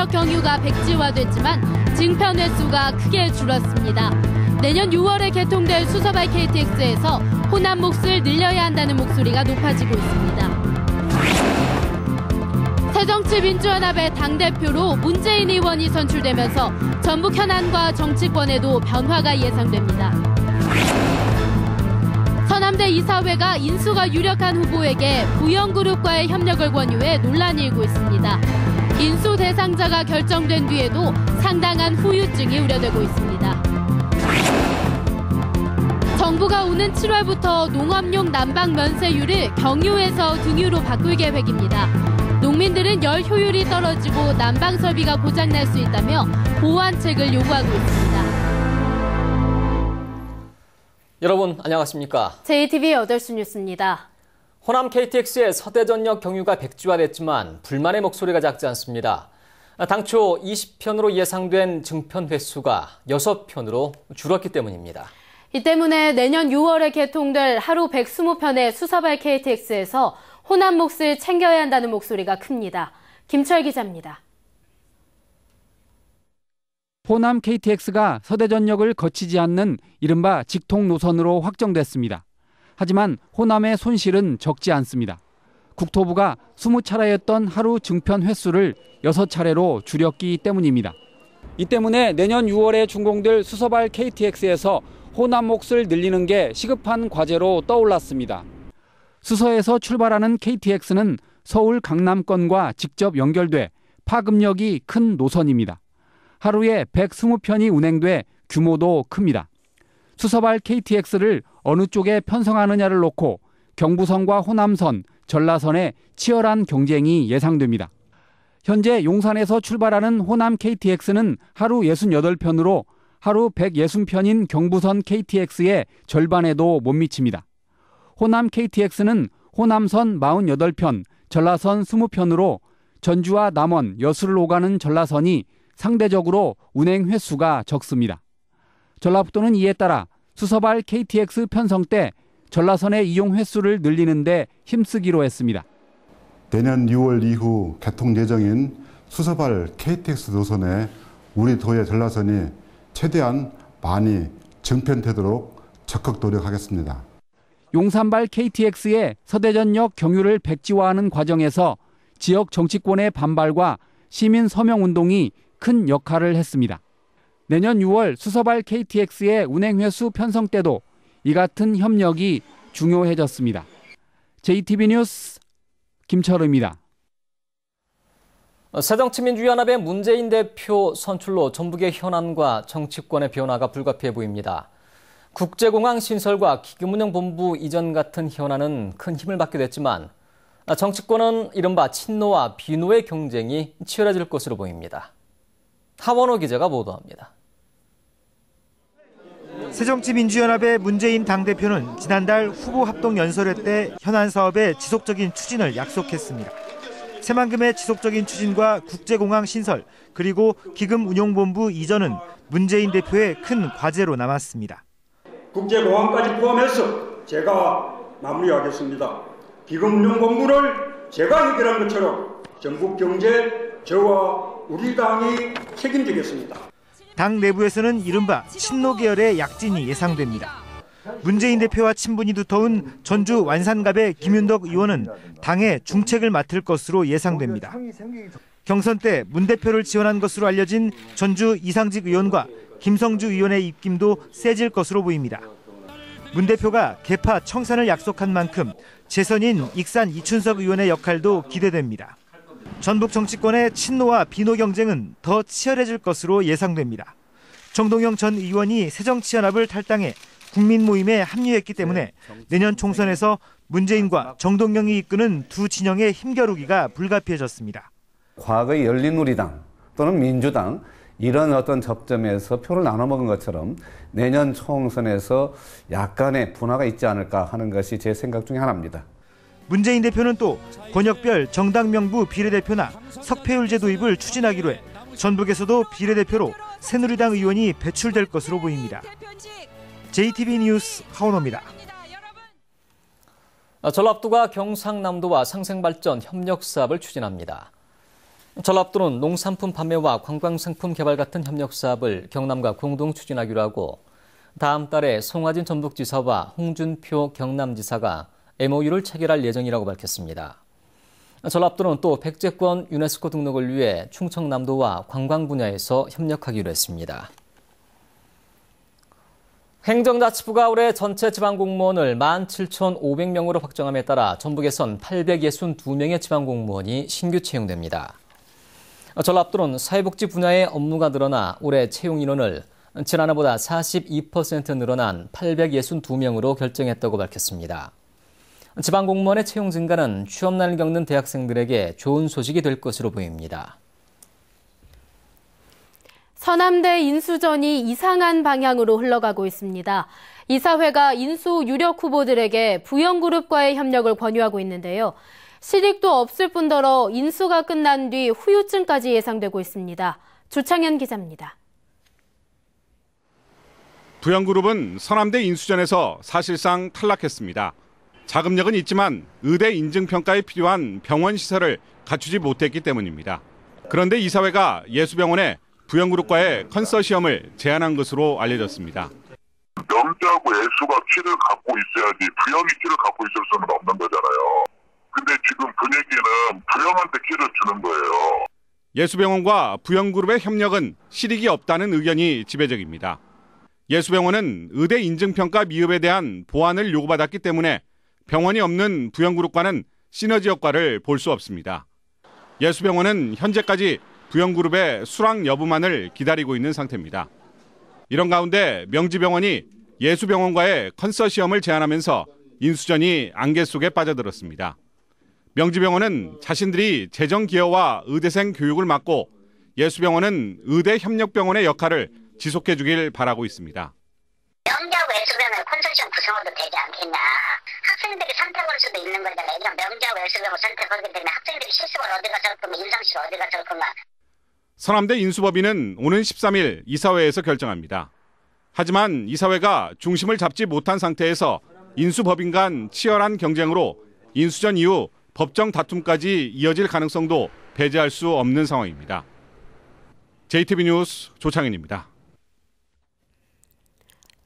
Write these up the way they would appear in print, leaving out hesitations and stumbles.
서대전역 경유가 백지화됐지만 증편 횟수가 크게 줄었습니다. 내년 6월에 개통될 수서발 KTX에서 호남 몫을 늘려야 한다는 목소리가 높아지고 있습니다. 새정치민주연합의 당대표로 문재인 의원이 선출되면서 전북 현안과 정치권에도 변화가 예상됩니다. 서남대 이사회가 인수가 유력한 후보에게 부영그룹과의 협력을 권유해 논란이 일고 있습니다. 인수 대상자가 결정된 뒤에도 상당한 후유증이 우려되고 있습니다. 정부가 오는 7월부터 농업용 난방 면세율을 경유에서 등유로 바꿀 계획입니다. 농민들은 열 효율이 떨어지고 난방 설비가 고장날 수 있다며 보완책을 요구하고 있습니다. 여러분 안녕하십니까? JTBC 8시 뉴스입니다. 호남 KTX의 서대전역 경유가 백지화됐지만 불만의 목소리가 작지 않습니다. 당초 20편으로 예상된 증편 횟수가 6편으로 줄었기 때문입니다. 이 때문에 내년 6월에 개통될 하루 120편의 수서발 KTX에서 호남 몫을 챙겨야 한다는 목소리가 큽니다. 김철 기자입니다. 호남 KTX가 서대전역을 거치지 않는 이른바 직통 노선으로 확정됐습니다. 하지만 호남의 손실은 적지 않습니다. 국토부가 20차례였던 하루 증편 횟수를 6차례로 줄였기 때문입니다. 이 때문에 내년 6월에 준공될 수서발 KTX에서 호남 몫을 늘리는 게 시급한 과제로 떠올랐습니다. 수서에서 출발하는 KTX는 서울 강남권과 직접 연결돼 파급력이 큰 노선입니다. 하루에 120편이 운행돼 규모도 큽니다. 수서발 KTX를 어느 쪽에 편성하느냐를 놓고 경부선과 호남선, 전라선의 치열한 경쟁이 예상됩니다. 현재 용산에서 출발하는 호남 KTX는 하루 68편으로 하루 160편인 경부선 KTX의 절반에도 못 미칩니다. 호남 KTX는 호남선 48편, 전라선 20편으로 전주와 남원, 여수를 오가는 전라선이 상대적으로 운행 횟수가 적습니다. 전라북도는 이에 따라 수서발 KTX 편성 때 전라선의 이용 횟수를 늘리는 데 힘쓰기로 했습니다. 내년 6월 이후 개통 예정인 수서발 KTX 노선에 우리 도의 전라선이 최대한 많이 증편되도록 적극 노력하겠습니다. 용산발 KTX의 서대전역 경유를 백지화하는 과정에서 지역 정치권의 반발과 시민 서명운동이 큰 역할을 했습니다. 내년 6월 수서발 KTX의 운행 횟수 편성 때도 이 같은 협력이 중요해졌습니다. JTBC 뉴스 김철우입니다. 새정치민주연합의 문재인 대표 선출로 전북의 현안과 정치권의 변화가 불가피해 보입니다. 국제공항 신설과 기금운용본부 이전 같은 현안은 큰 힘을 받게 됐지만 정치권은 이른바 친노와 비노의 경쟁이 치열해질 것으로 보입니다. 하원호 기자가 보도합니다. 새정치민주연합의 문재인 당대표는 지난달 후보 합동 연설회 때 현안 사업의 지속적인 추진을 약속했습니다. 새만금의 지속적인 추진과 국제공항 신설 그리고 기금운용본부 이전은 문재인 대표의 큰 과제로 남았습니다. 국제공항까지 포함해서 제가 마무리하겠습니다. 기금운용본부를 제가 해결한 것처럼 전북 경제 저와 우리 당이 책임지겠습니다. 당 내부에서는 이른바 친노 계열의 약진이 예상됩니다. 문재인 대표와 친분이 두터운 전주 완산갑의 김윤덕 의원은 당의 중책을 맡을 것으로 예상됩니다. 경선 때 문 대표를 지원한 것으로 알려진 전주 이상직 의원과 김성주 의원의 입김도 세질 것으로 보입니다. 문 대표가 개파 청산을 약속한 만큼 재선인 익산 이춘석 의원의 역할도 기대됩니다. 전북 정치권의 친노와 비노 경쟁은 더 치열해질 것으로 예상됩니다. 정동영 전 의원이 새정치연합을 탈당해 국민 모임에 합류했기 때문에 내년 총선에서 문재인과 정동영이 이끄는 두 진영의 힘겨루기가 불가피해졌습니다. 과거의 열린우리당 또는 민주당 이런 어떤 접점에서 표를 나눠 먹은 것처럼 내년 총선에서 약간의 분화가 있지 않을까 하는 것이 제 생각 중에 하나입니다. 문재인 대표는 또 권역별 정당 명부 비례대표나 석패율제 도입을 추진하기로 해 전북에서도 비례대표로 새누리당 의원이 배출될 것으로 보입니다. JTBC 뉴스 하원호입니다. 전라북도가 경상남도와 상생발전 협력 사업을 추진합니다. 전라북도는 농산품 판매와 관광상품 개발 같은 협력사업을 경남과 공동 추진하기로 하고 다음 달에 송하진 전북지사와 홍준표 경남지사가 MOU를 체결할 예정이라고 밝혔습니다. 전라북도는 또 백제권 유네스코 등록을 위해 충청남도와 관광 분야에서 협력하기로 했습니다. 행정자치부가 올해 전체 지방공무원을 17,500명으로 확정함에 따라 전북에선 862명의 지방공무원이 신규 채용됩니다. 전라북도는 사회복지 분야의 업무가 늘어나 올해 채용 인원을 지난해보다 42% 늘어난 862명으로 결정했다고 밝혔습니다. 지방공무원의 채용 증가는 취업난을 겪는 대학생들에게 좋은 소식이 될 것으로 보입니다. 서남대 인수전이 이상한 방향으로 흘러가고 있습니다. 이사회가 인수 유력 후보들에게 부영그룹과의 협력을 권유하고 있는데요. 실익도 없을 뿐더러 인수가 끝난 뒤 후유증까지 예상되고 있습니다. 조창현 기자입니다. 부영그룹은 서남대 인수전에서 사실상 탈락했습니다. 자금력은 있지만 의대 인증평가에 필요한 병원 시설을 갖추지 못했기 때문입니다. 그런데 이사회가 예수병원에 부영그룹과의 컨소시엄을 제안한 것으로 알려졌습니다. 명자하고 예수가 키를 갖고 있어야지 부영이 키를 갖고 있을 수는 없는 거잖아요. 근데 지금 분위기는 부영한테 키를 주는 거예요. 예수병원과 부영그룹의 협력은 실익이 없다는 의견이 지배적입니다. 예수병원은 의대 인증평가 미흡에 대한 보완을 요구받았기 때문에 병원이 없는 부영그룹과는 시너지 효과를 볼 수 없습니다. 예수병원은 현재까지 부영그룹의 수락 여부만을 기다리고 있는 상태입니다. 이런 가운데 명지병원이 예수병원과의 컨소시엄을 제안하면서 인수전이 안개 속에 빠져들었습니다. 명지병원은 자신들이 재정 기여와 의대생 교육을 맡고 예수병원은 의대 협력병원의 역할을 지속해 주길 바라고 있습니다. 명지하고 예수병원의 컨소시엄 구성으로 되지 않겠냐. 학생들이 선택할 수도 있는 거잖아요. 그냥 명지하고 예수병원 선택하기 때문에 학생들이 실습을 어디 가서 할 거면 임상실 어디 가서 할 거면. 서남대 인수법인은 오는 13일 이사회에서 결정합니다. 하지만 이사회가 중심을 잡지 못한 상태에서 인수법인 간 치열한 경쟁으로 인수전 이후 법정 다툼까지 이어질 가능성도 배제할 수 없는 상황입니다. JTB 뉴스 조창현입니다.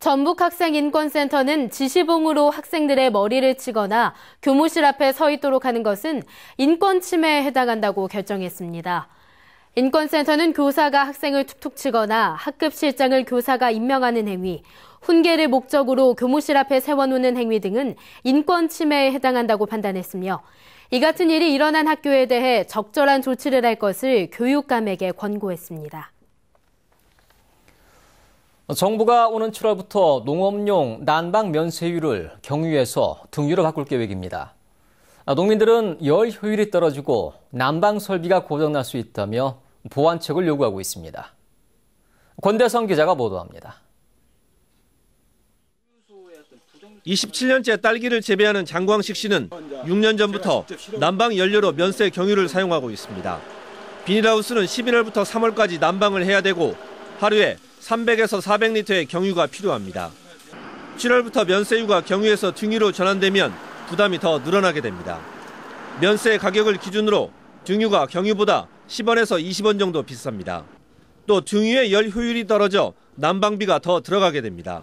전북학생인권센터는 지시봉으로 학생들의 머리를 치거나 교무실 앞에 서 있도록 하는 것은 인권 침해에 해당한다고 결정했습니다. 인권센터는 교사가 학생을 툭툭 치거나 학급실장을 교사가 임명하는 행위, 훈계를 목적으로 교무실 앞에 세워놓는 행위 등은 인권 침해에 해당한다고 판단했으며 이 같은 일이 일어난 학교에 대해 적절한 조치를 할 것을 교육감에게 권고했습니다. 정부가 오는 7월부터 농업용 난방 면세율을 경유에서 등유로 바꿀 계획입니다. 농민들은 열 효율이 떨어지고 난방 설비가 고장날 수 있다며 보완책을 요구하고 있습니다. 권대성 기자가 보도합니다. 27년째 딸기를 재배하는 장광식 씨는 6년 전부터 난방 연료로 면세 경유를 사용하고 있습니다. 비닐하우스는 11월부터 3월까지 난방을 해야 되고 하루에 300에서 400리터의 경유가 필요합니다. 7월부터 면세유가 경유에서 등유로 전환되면 부담이 더 늘어나게 됩니다. 면세 가격을 기준으로 등유가 경유보다 10원에서 20원 정도 비쌉니다. 또 등유의 열 효율이 떨어져 난방비가 더 들어가게 됩니다.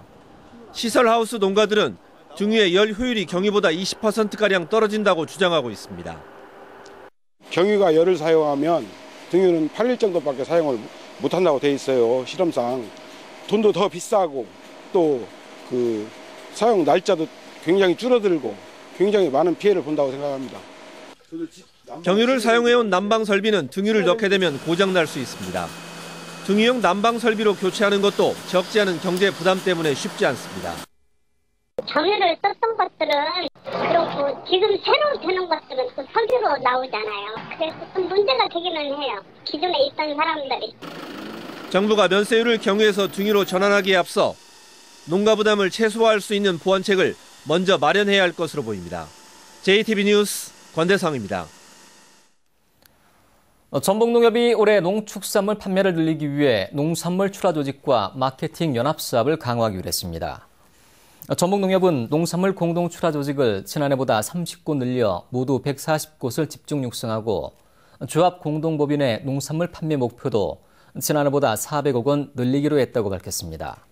시설하우스 농가들은 등유의 열 효율이 경유보다 20%가량 떨어진다고 주장하고 있습니다. 경유가 열을 사용하면 등유는 8일 정도밖에 사용을 못한다고 돼 있어요. 실험상. 돈도 더 비싸고 또 그 사용 날짜도 굉장히 줄어들고 굉장히 많은 피해를 본다고 생각합니다. 경유를 사용해온 난방 설비는 등유를 넣게 되면 고장날 수 있습니다. 등유용 난방 설비로 교체하는 것도 적지 않은 경제 부담 때문에 쉽지 않습니다. 경유를 썼던 것들은 그렇고 지금 새로 되는 것들은 또 석유로 나오잖아요. 그래서 좀 문제가 되기는 해요. 기존에 있던 사람들이. 정부가 면세율을 경유에서 등유로 전환하기에 앞서 농가 부담을 최소화할 수 있는 보완책을 먼저 마련해야 할 것으로 보입니다. JTB 뉴스 권대성입니다. 전북농협이 올해 농축산물 판매를 늘리기 위해 농산물 출하 조직과 마케팅 연합 사업을 강화하기로 했습니다. 전북농협은 농산물 공동 출하 조직을 지난해보다 30곳 늘려 모두 140곳을 집중 육성하고 조합 공동법인의 농산물 판매 목표도 지난해보다 400억 원 늘리기로 했다고 밝혔습니다.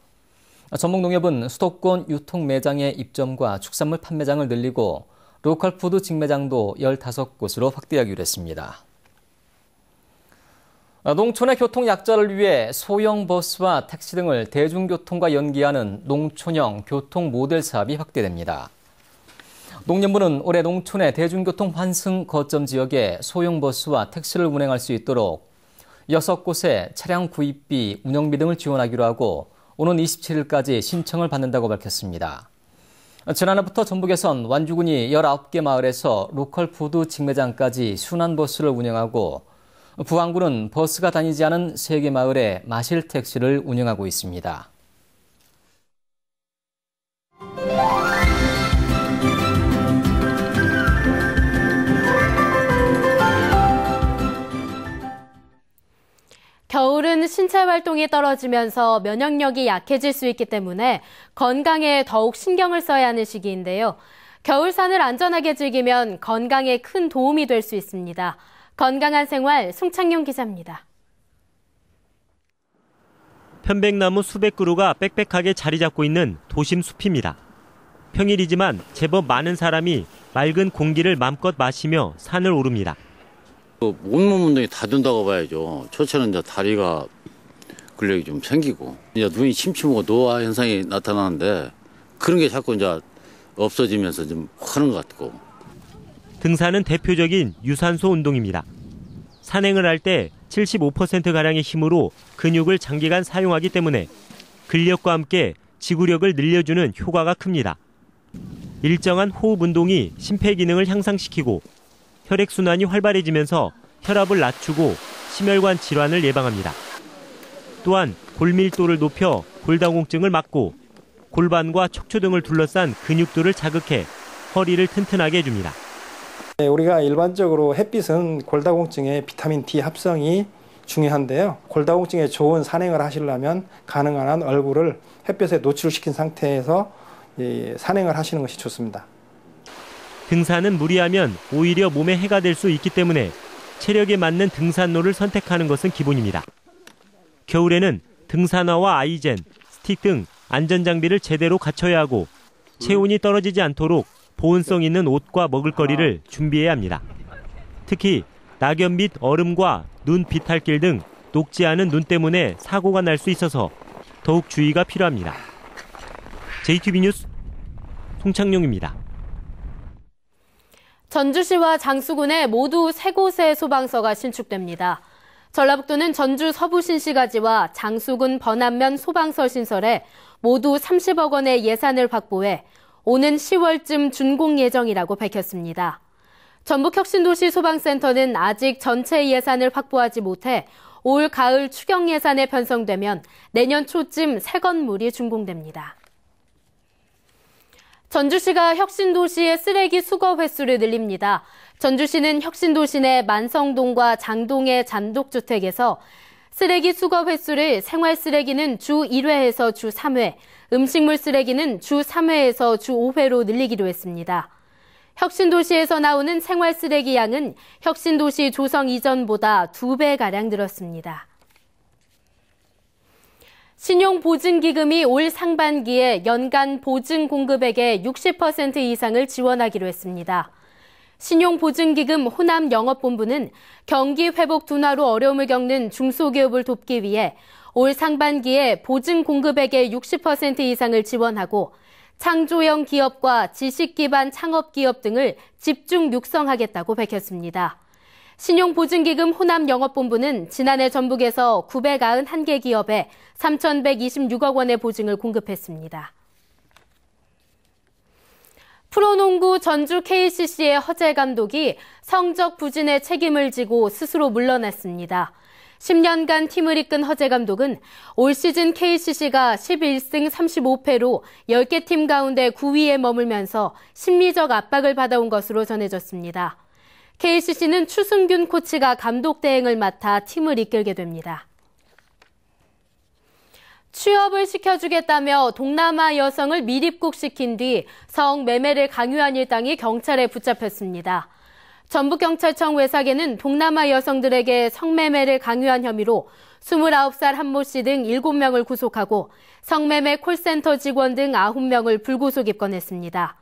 전북농협은 수도권 유통 매장의 입점과 축산물 판매장을 늘리고 로컬푸드 직매장도 15곳으로 확대하기로 했습니다. 농촌의 교통 약자를 위해 소형 버스와 택시 등을 대중교통과 연계하는 농촌형 교통 모델 사업이 확대됩니다. 농림부는 올해 농촌의 대중교통 환승 거점 지역에 소형 버스와 택시를 운행할 수 있도록 6곳에 차량 구입비, 운영비 등을 지원하기로 하고 오는 27일까지 신청을 받는다고 밝혔습니다. 지난해부터 전북에선 완주군이 19개 마을에서 로컬푸드 직매장까지 순환버스를 운영하고 부안군은 버스가 다니지 않은 3개 마을에 마실 택시를 운영하고 있습니다. 겨울은 신체 활동이 떨어지면서 면역력이 약해질 수 있기 때문에 건강에 더욱 신경을 써야 하는 시기인데요. 겨울산을 안전하게 즐기면 건강에 큰 도움이 될 수 있습니다. 건강한 생활, 송창용 기자입니다. 편백나무 수백 그루가 빽빽하게 자리 잡고 있는 도심 숲입니다. 평일이지만 제법 많은 사람이 맑은 공기를 맘껏 마시며 산을 오릅니다. 온몸 운동이 다 된다고 봐야죠. 초처는 이제 다리가 근력이 좀 생기고 이제 눈이 침침하고 노화 현상이 나타나는데 그런 게 자꾸 이제 없어지면서 좀 하는 것 같고. 등산은 대표적인 유산소 운동입니다. 산행을 할 때 75%가량의 힘으로 근육을 장기간 사용하기 때문에 근력과 함께 지구력을 늘려주는 효과가 큽니다. 일정한 호흡 운동이 심폐기능을 향상시키고 혈액순환이 활발해지면서 혈압을 낮추고 심혈관 질환을 예방합니다. 또한 골밀도를 높여 골다공증을 막고 골반과 척추 등을 둘러싼 근육들을 자극해 허리를 튼튼하게 해줍니다. 우리가 일반적으로 햇빛은 골다공증의 비타민 D 합성이 중요한데요. 골다공증에 좋은 산행을 하시려면 가능한 한 얼굴을 햇볕에 노출시킨 상태에서 산행을 하시는 것이 좋습니다. 등산은 무리하면 오히려 몸에 해가 될 수 있기 때문에 체력에 맞는 등산로를 선택하는 것은 기본입니다. 겨울에는 등산화와 아이젠, 스틱 등 안전장비를 제대로 갖춰야 하고 체온이 떨어지지 않도록 보온성 있는 옷과 먹을거리를 준비해야 합니다. 특히 낙엽 및 얼음과 눈 비탈길 등 녹지 않은 눈 때문에 사고가 날 수 있어서 더욱 주의가 필요합니다. JTBC 뉴스 송창용입니다. 전주시와 장수군에 모두 3곳의 소방서가 신축됩니다. 전라북도는 전주 서부신시가지와 장수군 번안면 소방서 신설에 모두 30억 원의 예산을 확보해 오는 10월쯤 준공 예정이라고 밝혔습니다. 전북혁신도시 소방센터는 아직 전체 예산을 확보하지 못해 올 가을 추경 예산에 편성되면 내년 초쯤 새 건물이 준공됩니다. 전주시가 혁신도시의 쓰레기 수거 횟수를 늘립니다. 전주시는 혁신도시 내 만성동과 장동의 단독주택에서 쓰레기 수거 횟수를 생활 쓰레기는 주 1회에서 주 3회, 음식물 쓰레기는 주 3회에서 주 5회로 늘리기로 했습니다. 혁신도시에서 나오는 생활 쓰레기 양은 혁신도시 조성 이전보다 2배가량 늘었습니다. 신용보증기금이 올 상반기에 연간 보증 공급액의 60% 이상을 지원하기로 했습니다. 신용보증기금 호남영업본부는 경기 회복 둔화로 어려움을 겪는 중소기업을 돕기 위해 올 상반기에 보증 공급액의 60% 이상을 지원하고 창조형 기업과 지식기반 창업기업 등을 집중 육성하겠다고 밝혔습니다. 신용보증기금 호남영업본부는 지난해 전북에서 991개 기업에 3,126억 원의 보증을 공급했습니다. 프로농구 전주 KCC의 허재 감독이 성적 부진의 책임을 지고 스스로 물러났습니다. 10년간 팀을 이끈 허재 감독은 올 시즌 KCC가 11승 35패로 10개 팀 가운데 9위에 머물면서 심리적 압박을 받아온 것으로 전해졌습니다. KCC는 추승균 코치가 감독 대행을 맡아 팀을 이끌게 됩니다. 취업을 시켜주겠다며 동남아 여성을 미립국시킨 뒤 성매매를 강요한 일당이 경찰에 붙잡혔습니다. 전북경찰청 외사계는 동남아 여성들에게 성매매를 강요한 혐의로 29살 한 모 씨 등 7명을 구속하고 성매매 콜센터 직원 등 9명을 불구속 입건했습니다.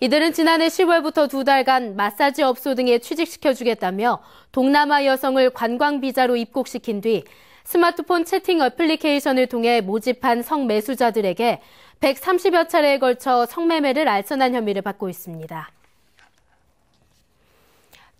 이들은 지난해 10월부터 2달간 마사지 업소 등에 취직시켜주겠다며 동남아 여성을 관광비자로 입국시킨 뒤 스마트폰 채팅 애플리케이션을 통해 모집한 성매수자들에게 130여 차례에 걸쳐 성매매를 알선한 혐의를 받고 있습니다.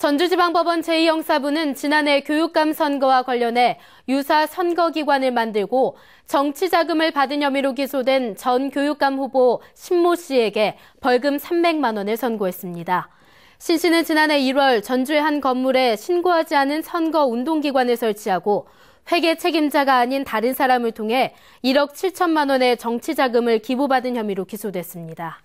전주지방법원 제2형사부는 지난해 교육감 선거와 관련해 유사 선거기관을 만들고 정치자금을 받은 혐의로 기소된 전 교육감 후보 신모 씨에게 벌금 300만 원을 선고했습니다. 신 씨는 지난해 1월 전주의 한 건물에 신고하지 않은 선거 운동기관을 설치하고 회계 책임자가 아닌 다른 사람을 통해 1억 7천만 원의 정치자금을 기부받은 혐의로 기소됐습니다.